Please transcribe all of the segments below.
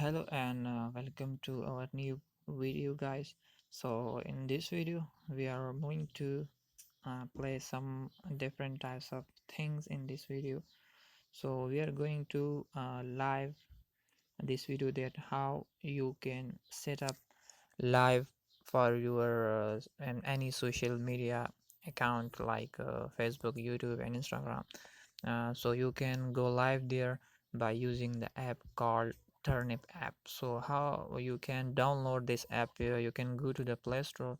Hello and welcome to our new video, guys. So in this video we are going to play some different types of things in this video. So we are going to live this video that how you can set up live for your and any social media account like Facebook, YouTube and Instagram. So you can go live there by using the app called Turnip app. So how you can download this app, you can go to the Play Store,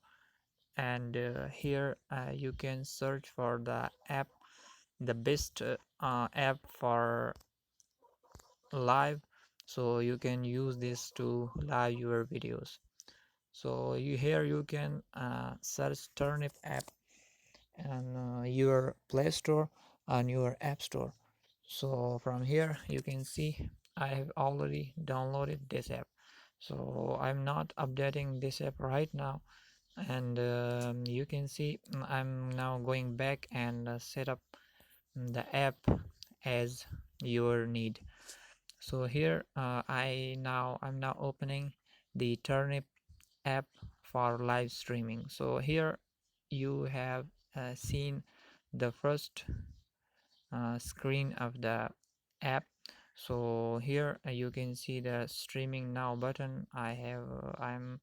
and here you can search for the app, the best app for live. So you can use this to live your videos. So you can search Turnip app and your Play Store and your App Store. So from here you can see I have already downloaded this app. So I'm not updating this app right now, and you can see I'm now going back and set up the app as your need. So here I'm now opening the Turnip app for live streaming. So here you have seen the first screen of the app. So here you can see the streaming now button. I'm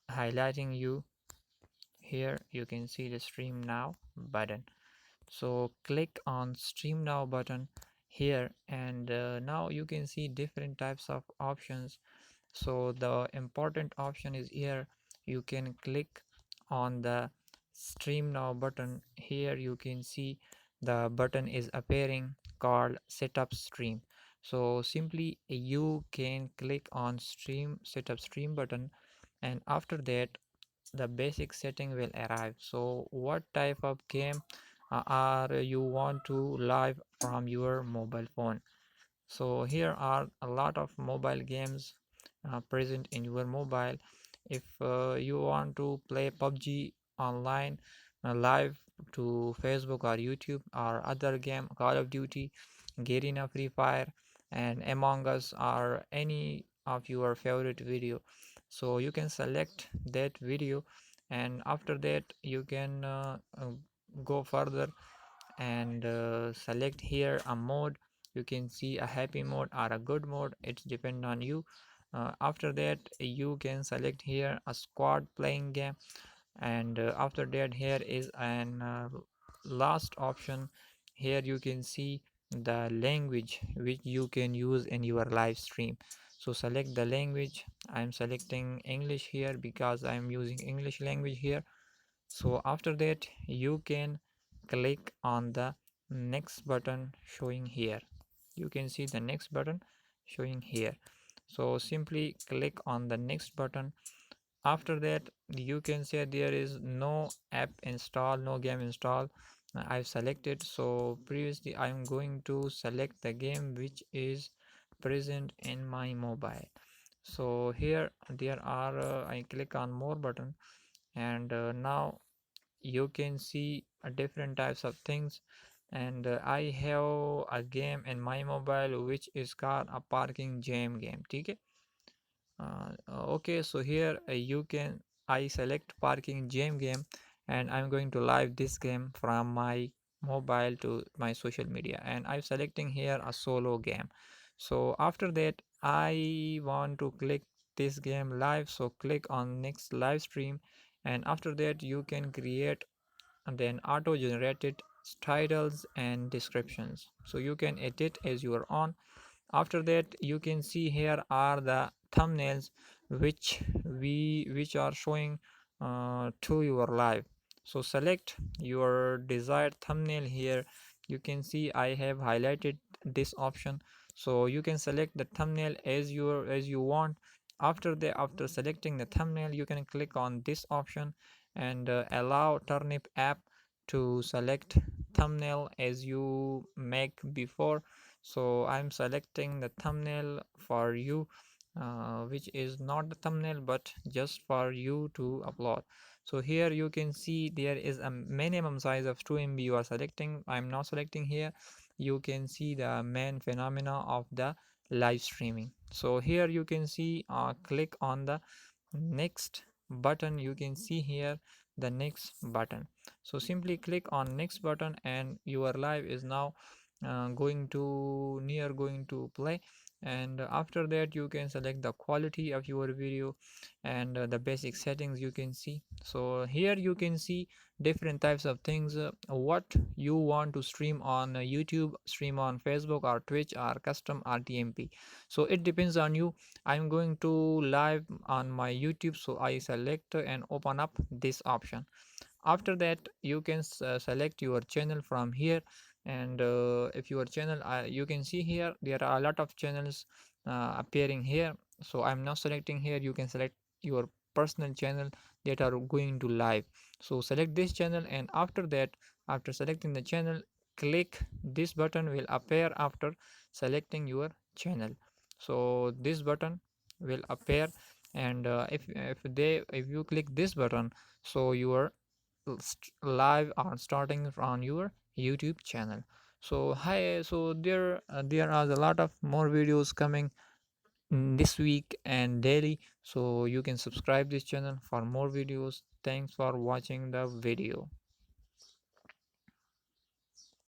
highlighting you. Here you can see the stream now button. So click on stream now button here, and now you can see different types of options. So the important option is here. You can click on the stream now button. Here you can see the button is appearing called setup stream. So simply you can click on stream setup stream button, and after that the basic setting will arrive. So what type of game are you want to live from your mobile phone? So here are a lot of mobile games present in your mobile. If you want to play PUBG online live to Facebook or YouTube or other game, Call of Duty, Garena, Free Fire and Among Us, or any of your favorite video, so you can select that video, and after that you can go further and select here a mode. You can see a happy mode or a good mode, it's depend on you. After that you can select here a squad playing game, and after that here is an last option. Here you can see the language which you can use in your live stream. So select the language. I'm selecting English here because I'm using English language here. So after that you can click on the next button showing here. You can see the next button showing here. So simply click on the next button. After that you can say there is no app install, no game install. I've selected, so previously I'm going to select the game which is present in my mobile. So here there are I click on more button, and now you can see different types of things, and I have a game in my mobile which is called a parking jam game. Okay. Okay, so here you can I select parking jam game, and I'm going to live this game from my mobile to my social media, and I'm selecting here a solo game. So after that I want to click this game live, so click on next live stream, and after that you can create and then auto generated titles and descriptions, so you can edit as your own. After that you can see here are the thumbnails which are showing to your live. So select your desired thumbnail here. You can see I have highlighted this option, so you can select the thumbnail as you want. After selecting the thumbnail you can click on this option, and allow Turnip app to select thumbnail as you make before. So I'm selecting the thumbnail for you, which is not the thumbnail but just for you to upload. So here you can see there is a minimum size of 2 MB you are selecting. I'm not selecting here. You can see the main phenomena of the live streaming. So here you can see, click on the next button. You can see here the next button. So simply click on next button and your live is now going to play. And after that you can select the quality of your video and the basic settings you can see. So here you can see different types of things, what you want to stream on YouTube, stream on Facebook or Twitch or custom RTMP. So it depends on you. I'm going to live on my YouTube, so I select and open up this option. After that you can select your channel from here. And if your channel, you can see here there are a lot of channels appearing here. So I'm now selecting here. You can select your personal channel that are going to live. So select this channel, and after that, after selecting the channel, click this button will appear after selecting your channel. So this button will appear. And if you click this button, so your live are starting on your YouTube channel. So hi, so there are a lot of more videos coming this week and daily. So you can subscribe this channel for more videos. Thanks for watching the video.